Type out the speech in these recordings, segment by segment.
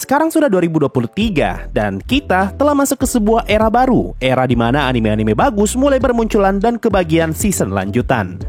Sekarang sudah 2023 dan kita telah masuk ke sebuah era baru, era di mana anime-anime bagus mulai bermunculan dan kebagian season lanjutan.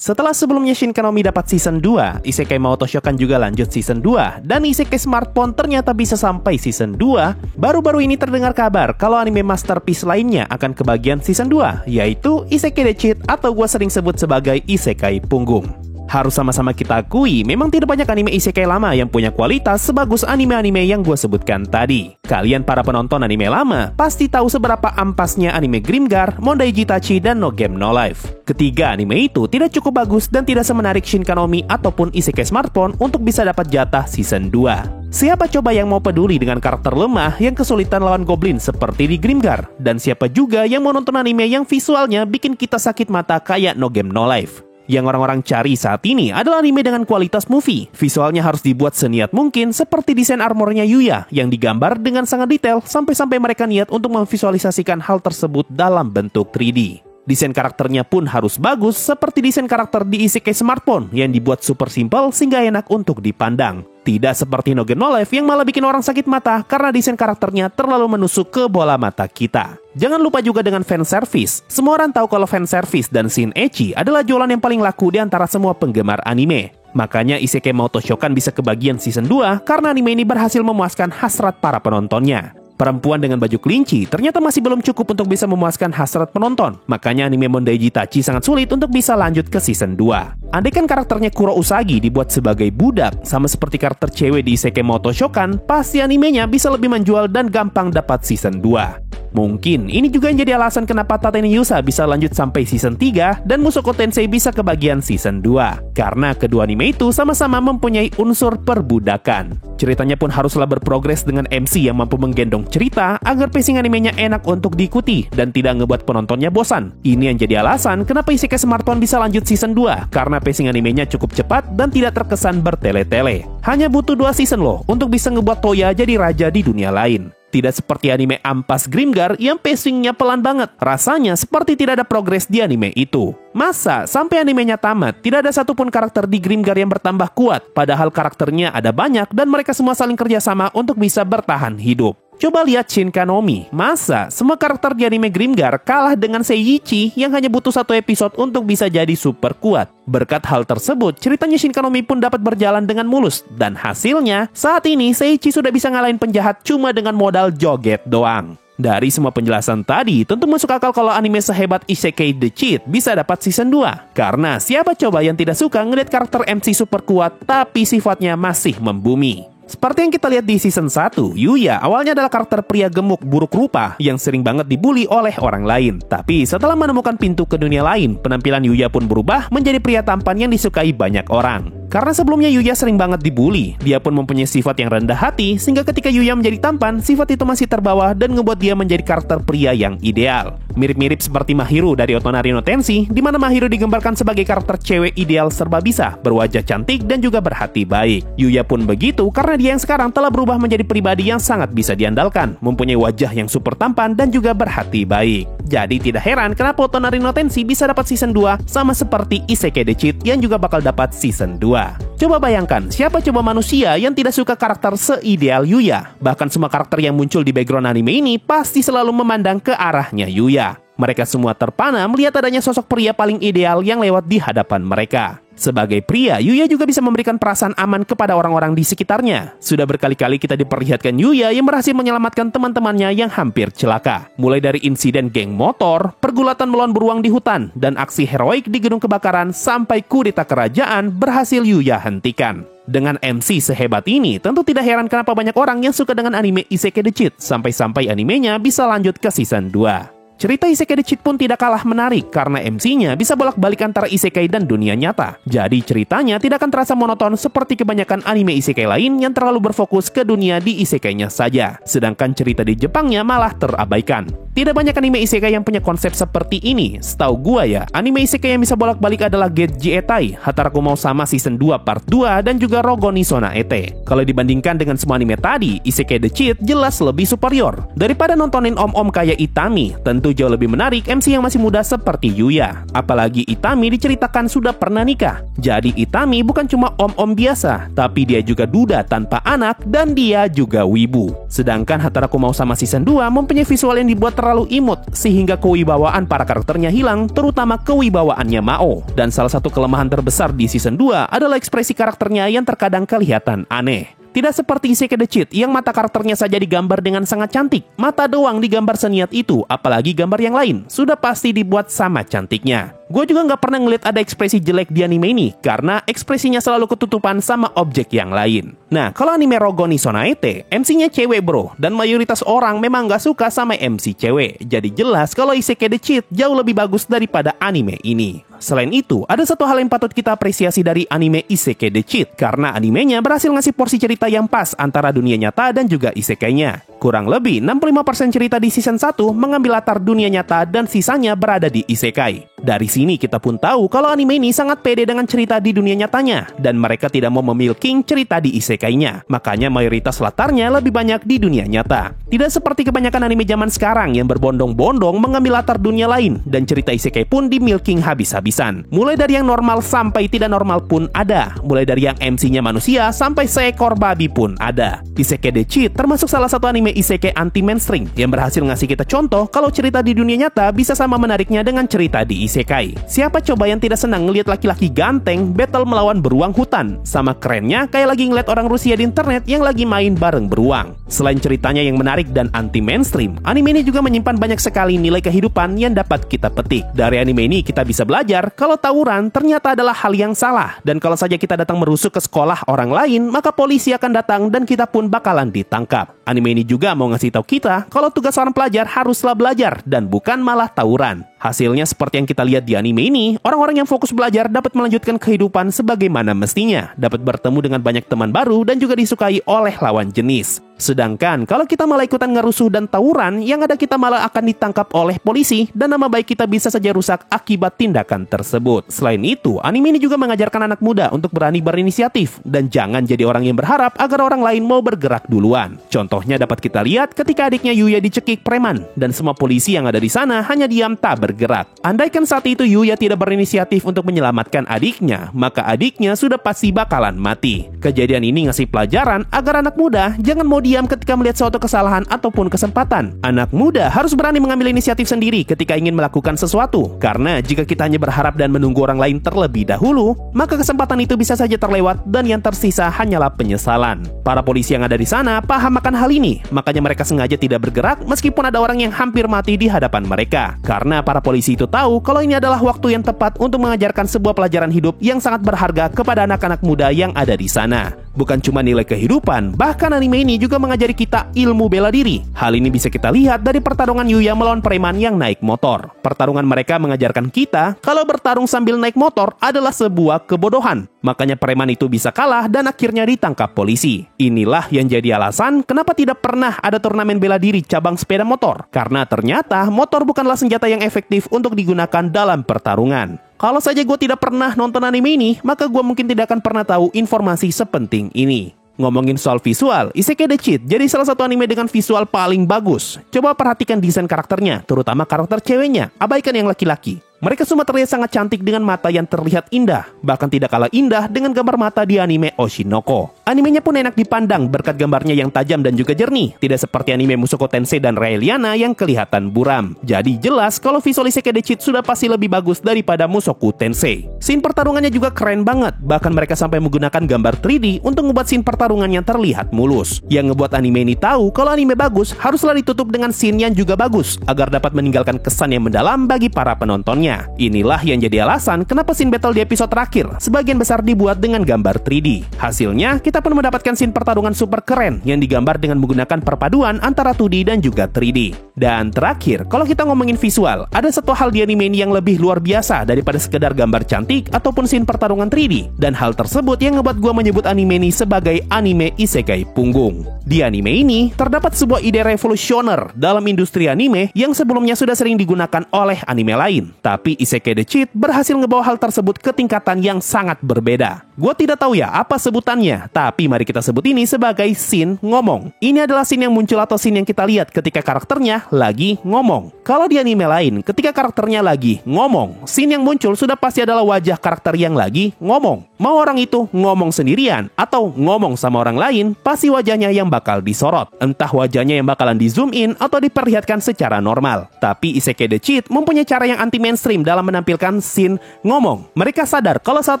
Setelah sebelumnya Shinkanomi dapat season 2, Isekai Maoto Shokan juga lanjut season 2, dan Isekai Smartphone ternyata bisa sampai season 2, baru-baru ini terdengar kabar kalau anime masterpiece lainnya akan kebagian season 2, yaitu Isekai The Cheat atau gua sering sebut sebagai Isekai Punggung. Harus sama-sama kita akui, memang tidak banyak anime isekai lama yang punya kualitas sebagus anime-anime yang gue sebutkan tadi. Kalian para penonton anime lama pasti tahu seberapa ampasnya anime Grimgar, Mondai Jitachi, dan No Game No Life. Ketiga anime itu tidak cukup bagus dan tidak semenarik Shinkanomi ataupun Isekai Smartphone untuk bisa dapat jatah season 2. Siapa coba yang mau peduli dengan karakter lemah yang kesulitan lawan goblin seperti di Grimgar? Dan siapa juga yang mau nonton anime yang visualnya bikin kita sakit mata kayak No Game No Life? Yang orang-orang cari saat ini adalah anime dengan kualitas movie. Visualnya harus dibuat seniat mungkin seperti desain armornya Yuya yang digambar dengan sangat detail sampai-sampai mereka niat untuk memvisualisasikan hal tersebut dalam bentuk 3D. Desain karakternya pun harus bagus seperti desain karakter di Isekai Smartphone yang dibuat super simple sehingga enak untuk dipandang. Tidak seperti No Game No Life yang malah bikin orang sakit mata karena desain karakternya terlalu menusuk ke bola mata kita. Jangan lupa juga dengan fanservice. Semua orang tahu kalau fanservice dan scene ecchi adalah jualan yang paling laku di antara semua penggemar anime. Makanya Isekai Maoto Shokan bisa kebagian season 2 karena anime ini berhasil memuaskan hasrat para penontonnya. Perempuan dengan baju kelinci ternyata masih belum cukup untuk bisa memuaskan hasrat penonton. Makanya anime Mondai Jitachi sangat sulit untuk bisa lanjut ke season 2. Andaikan karakternya Kuro Usagi dibuat sebagai budak, sama seperti karakter cewek di Isekai Maoto Shokan, pasti animenya bisa lebih menjual dan gampang dapat season 2. Mungkin ini juga yang jadi alasan kenapa Tatene Yusa bisa lanjut sampai season 3 dan Mushoku Tensei bisa kebagian season 2. Karena kedua anime itu sama-sama mempunyai unsur perbudakan. Ceritanya pun haruslah berprogres dengan MC yang mampu menggendong cerita agar pacing animenya enak untuk diikuti dan tidak ngebuat penontonnya bosan. Ini yang jadi alasan kenapa Isekai Smartphone bisa lanjut season 2, karena pacing animenya cukup cepat dan tidak terkesan bertele-tele. Hanya butuh 2 season loh untuk bisa ngebuat Toya jadi raja di dunia lain. Tidak seperti anime ampas Grimgar yang pacingnya pelan banget. Rasanya seperti tidak ada progres di anime itu. Masa sampai animenya tamat, tidak ada satupun karakter di Grimgar yang bertambah kuat, padahal karakternya ada banyak dan mereka semua saling kerjasama untuk bisa bertahan hidup. Coba lihat Shinkanomi, masa semua karakter di anime Grimgar kalah dengan Seiichi yang hanya butuh 1 episode untuk bisa jadi super kuat. Berkat hal tersebut, ceritanya Shinkanomi pun dapat berjalan dengan mulus. Dan hasilnya, saat ini Seiichi sudah bisa ngalahin penjahat cuma dengan modal joget doang. Dari semua penjelasan tadi, tentu masuk akal kalau anime sehebat Isekai The Cheat bisa dapat season 2. Karena siapa coba yang tidak suka ngeliat karakter MC super kuat tapi sifatnya masih membumi. Seperti yang kita lihat di season 1, Yuya awalnya adalah karakter pria gemuk buruk rupa yang sering banget dibully oleh orang lain. Tapi setelah menemukan pintu ke dunia lain, penampilan Yuya pun berubah menjadi pria tampan yang disukai banyak orang. Karena sebelumnya Yuya sering banget dibully, dia pun mempunyai sifat yang rendah hati, sehingga ketika Yuya menjadi tampan, sifat itu masih terbawa dan ngebuat dia menjadi karakter pria yang ideal. Mirip-mirip seperti Mahiru dari Otonari no Tenshi, di mana Mahiru digambarkan sebagai karakter cewek ideal serba bisa, berwajah cantik dan juga berhati baik. Yuya pun begitu karena dia yang sekarang telah berubah menjadi pribadi yang sangat bisa diandalkan, mempunyai wajah yang super tampan dan juga berhati baik. Jadi tidak heran kenapa Otonari no Tenshi bisa dapat season 2 sama seperti Isekai The Cheat yang juga bakal dapat season 2. Coba bayangkan, siapa coba manusia yang tidak suka karakter seideal Yuya? Bahkan semua karakter yang muncul di background anime ini pasti selalu memandang ke arahnya Yuya. Mereka semua terpana melihat adanya sosok pria paling ideal yang lewat di hadapan mereka. Sebagai pria, Yuya juga bisa memberikan perasaan aman kepada orang-orang di sekitarnya. Sudah berkali-kali kita diperlihatkan Yuya yang berhasil menyelamatkan teman-temannya yang hampir celaka. Mulai dari insiden geng motor, pergulatan melawan beruang di hutan, dan aksi heroik di gedung kebakaran, sampai kudeta kerajaan berhasil Yuya hentikan. Dengan MC sehebat ini, tentu tidak heran kenapa banyak orang yang suka dengan anime Isekai The Cheat, sampai-sampai animenya bisa lanjut ke season 2. Cerita Isekai The Cheat pun tidak kalah menarik karena MC-nya bisa bolak-balik antara isekai dan dunia nyata. Jadi ceritanya tidak akan terasa monoton seperti kebanyakan anime isekai lain yang terlalu berfokus ke dunia di isekainya saja. Sedangkan cerita di Jepangnya malah terabaikan. Tidak banyak anime isekai yang punya konsep seperti ini. Setahu gua ya, anime isekai yang bisa bolak-balik adalah Genji Etai, Hataraku Mou Sama Season 2 Part 2, dan juga Rogoni Sona Ete. Kalau dibandingkan dengan semua anime tadi, Isekai The Cheat jelas lebih superior. Daripada nontonin om-om kayak Itami, tentu jauh lebih menarik MC yang masih muda seperti Yuya. Apalagi Itami diceritakan sudah pernah nikah. Jadi Itami bukan cuma om-om biasa, tapi dia juga duda tanpa anak dan dia juga wibu. Sedangkan Hataraku Mou Sama Season 2 mempunyai visual yang dibuat terlalu imut sehingga kewibawaan para karakternya hilang, terutama kewibawaannya Mao. Dan salah satu kelemahan terbesar di Season 2 adalah ekspresi karakternya yang terkadang kelihatan aneh. Tidak seperti Isekai The Cheat yang mata karakternya saja digambar dengan sangat cantik. Mata doang digambar seniat itu, apalagi gambar yang lain sudah pasti dibuat sama cantiknya. Gue juga nggak pernah ngeliat ada ekspresi jelek di anime ini, karena ekspresinya selalu ketutupan sama objek yang lain. Nah, kalau anime Rogoni Sona Ete, MC-nya cewek bro, dan mayoritas orang memang nggak suka sama MC cewek. Jadi jelas kalau Isekai The Cheat jauh lebih bagus daripada anime ini. Selain itu, ada satu hal yang patut kita apresiasi dari anime Isekai The Cheat, karena animenya berhasil ngasih porsi cerita yang pas antara dunia nyata dan juga isekainya. Kurang lebih 65% cerita di season 1 mengambil latar dunia nyata dan sisanya berada di isekai. Dari sini kita pun tahu kalau anime ini sangat pede dengan cerita di dunia nyatanya, dan mereka tidak mau memilking cerita di isekainya. Makanya mayoritas latarnya lebih banyak di dunia nyata. Tidak seperti kebanyakan anime zaman sekarang yang berbondong-bondong mengambil latar dunia lain, dan cerita isekai pun dimilking habis-habisan. Mulai dari yang normal sampai tidak normal pun ada. Mulai dari yang MC-nya manusia sampai seekor babi pun ada. Isekai The Cheat termasuk salah satu anime isekai anti-mainstream yang berhasil ngasih kita contoh kalau cerita di dunia nyata bisa sama menariknya dengan cerita di isekai. Siapa coba yang tidak senang ngelihat laki-laki ganteng battle melawan beruang hutan? Sama kerennya kayak lagi ngeliat orang Rusia di internet yang lagi main bareng beruang. Selain ceritanya yang menarik dan anti-mainstream, anime ini juga menyimpan banyak sekali nilai kehidupan yang dapat kita petik. Dari anime ini kita bisa belajar kalau tawuran ternyata adalah hal yang salah, dan kalau saja kita datang merusuk ke sekolah orang lain, maka polisi akan datang dan kita pun bakalan ditangkap. Anime ini juga mau ngasih tahu kita kalau tugas seorang pelajar haruslah belajar dan bukan malah tawuran. Hasilnya seperti yang kita lihat di anime ini, orang-orang yang fokus belajar dapat melanjutkan kehidupan sebagaimana mestinya, dapat bertemu dengan banyak teman baru dan juga disukai oleh lawan jenis. Sedangkan kalau kita malah ikutan ngerusuh dan tawuran, yang ada kita malah akan ditangkap oleh polisi dan nama baik kita bisa saja rusak akibat tindakan tersebut. Selain itu, anime ini juga mengajarkan anak muda untuk berani berinisiatif dan jangan jadi orang yang berharap agar orang lain mau bergerak duluan. Contohnya dapat kita lihat ketika adiknya Yuya dicekik preman dan semua polisi yang ada di sana hanya diam tak bergerak. Andaikan saat itu Yuya tidak berinisiatif untuk menyelamatkan adiknya, maka adiknya sudah pasti bakalan mati. Kejadian ini ngasih pelajaran agar anak muda jangan mau diam ketika melihat suatu kesalahan ataupun kesempatan. Anak muda harus berani mengambil inisiatif sendiri ketika ingin melakukan sesuatu, karena jika kita hanya berharap dan menunggu orang lain terlebih dahulu, maka kesempatan itu bisa saja terlewat dan yang tersisa hanyalah penyesalan. Para polisi yang ada di sana paham akan hal ini, makanya mereka sengaja tidak bergerak meskipun ada orang yang hampir mati di hadapan mereka. Karena para polisi itu tahu kalau ini adalah waktu yang tepat untuk mengajarkan sebuah pelajaran hidup yang sangat berharga kepada anak-anak muda yang ada di sana. Bukan cuma nilai kehidupan, bahkan anime ini juga mengajari kita ilmu bela diri. Hal ini bisa kita lihat dari pertarungan Yuya melawan preman yang naik motor. Pertarungan mereka mengajarkan kita kalau bertarung sambil naik motor adalah sebuah kebodohan. Makanya preman itu bisa kalah dan akhirnya ditangkap polisi. Inilah yang jadi alasan kenapa tidak pernah ada turnamen bela diri cabang sepeda motor. Karena ternyata motor bukanlah senjata yang efektif untuk digunakan dalam pertarungan. Kalau saja gue tidak pernah nonton anime ini, maka gue mungkin tidak akan pernah tahu informasi sepenting ini. Ngomongin soal visual, Isekai The Cheat jadi salah satu anime dengan visual paling bagus. Coba perhatikan desain karakternya, terutama karakter ceweknya, abaikan yang laki-laki. Mereka semua terlihat sangat cantik dengan mata yang terlihat indah, bahkan tidak kalah indah dengan gambar mata di anime Oshinoko. Animenya pun enak dipandang berkat gambarnya yang tajam dan juga jernih, tidak seperti anime Mushoku Tensei dan Raeliana yang kelihatan buram. Jadi jelas kalau visual Isekai The Cheat sudah pasti lebih bagus daripada Mushoku Tensei. Scene pertarungannya juga keren banget, bahkan mereka sampai menggunakan gambar 3D untuk membuat scene pertarungan yang terlihat mulus. Yang ngebuat anime ini tahu kalau anime bagus haruslah ditutup dengan scene yang juga bagus, agar dapat meninggalkan kesan yang mendalam bagi para penontonnya. gambarnya. Inilah yang jadi alasan kenapa scene battle di episode terakhir sebagian besar dibuat dengan gambar 3D. Hasilnya, kita pun mendapatkan scene pertarungan super keren yang digambar dengan menggunakan perpaduan antara 2D dan juga 3D. Dan terakhir, kalau kita ngomongin visual, ada satu hal di anime ini yang lebih luar biasa daripada sekedar gambar cantik ataupun scene pertarungan 3D. Dan hal tersebut yang ngebuat gua menyebut anime ini sebagai anime isekai punggung. Di anime ini, terdapat sebuah ide revolusioner dalam industri anime yang sebelumnya sudah sering digunakan oleh anime lain. Tapi Isekai The Cheat berhasil ngebawa hal tersebut ke tingkatan yang sangat berbeda. Gua tidak tahu ya apa sebutannya, tapi mari kita sebut ini sebagai scene ngomong. Ini adalah scene yang muncul atau scene yang kita lihat ketika karakternya lagi ngomong. Kalau di anime lain, ketika karakternya lagi ngomong, scene yang muncul sudah pasti adalah wajah karakter yang lagi ngomong. Mau orang itu ngomong sendirian atau ngomong sama orang lain, pasti wajahnya yang bakal disorot. Entah wajahnya yang bakalan di zoom in atau diperlihatkan secara normal. Tapi Isekai The Cheat mempunyai cara yang anti mainstream dalam menampilkan scene ngomong. Mereka sadar kalau saat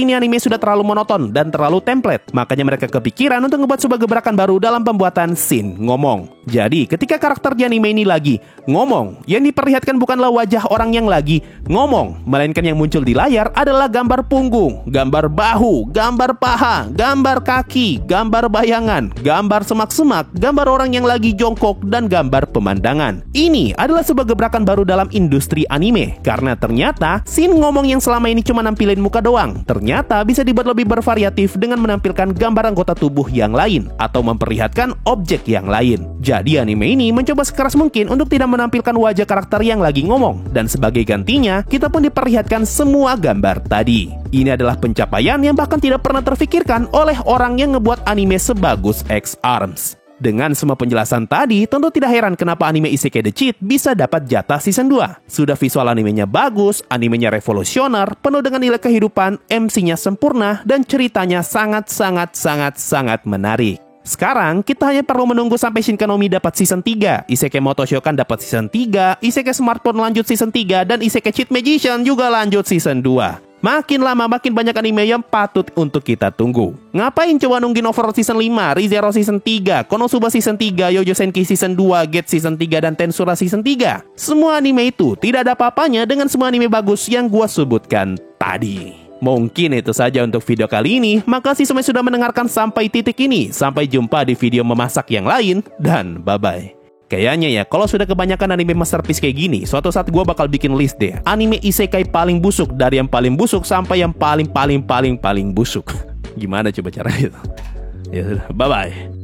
ini anime sudah terlalu monoton dan terlalu template. Makanya mereka kepikiran untuk membuat sebuah gebrakan baru dalam pembuatan scene ngomong. Jadi ketika karakter di anime ini lagi ngomong, yang diperlihatkan bukanlah wajah orang yang lagi ngomong, melainkan yang muncul di layar adalah gambar punggung, gambar bahu, gambar paha, gambar kaki, gambar bayangan, gambar semak-semak, gambar orang yang lagi jongkok, dan gambar pemandangan. Ini adalah sebuah gebrakan baru dalam industri anime, karena ternyata scene ngomong yang selama ini cuma nampilin muka doang, ternyata bisa dibuat lebih bervariatif dengan menampilkan gambar anggota tubuh yang lain, atau memperlihatkan objek yang lain. Jadi anime ini mencoba sekeras mungkin untuk tidak menampilkan wajah karakter yang lagi ngomong, dan sebagai gantinya, kita pun diperlihatkan semua gambar tadi. Ini adalah pencapaian yang bahkan tidak pernah terfikirkan oleh orang yang ngebuat anime sebagus X-Arms. Dengan semua penjelasan tadi, tentu tidak heran kenapa anime Isekai The Cheat bisa dapat jatah season 2. Sudah visual animenya bagus, animenya revolusioner, penuh dengan nilai kehidupan, MC-nya sempurna, dan ceritanya sangat menarik. Sekarang, kita hanya perlu menunggu sampai Shinkan no Mi dapat season 3, Isekai Motoshokan dapat season 3, Isekai Smartphone lanjut season 3, dan Isekai Cheat Magician juga lanjut season 2. Makin lama makin banyak anime yang patut untuk kita tunggu. Ngapain coba nungguin Overlord season 5, ReZero season 3, Konosuba season 3, Yojo Senki season 2, Gate season 3, dan Tensura season 3? Semua anime itu tidak ada apa-apanya dengan semua anime bagus yang gua sebutkan tadi. Mungkin itu saja untuk video kali ini. Makasih semuanya sudah mendengarkan sampai titik ini. Sampai jumpa di video memasak yang lain, dan bye-bye. Kayaknya ya, kalau sudah kebanyakan anime masterpiece kayak gini, suatu saat gue bakal bikin list deh anime isekai paling busuk, dari yang paling busuk sampai yang paling busuk. Gimana coba caranya itu? Ya sudah, bye-bye.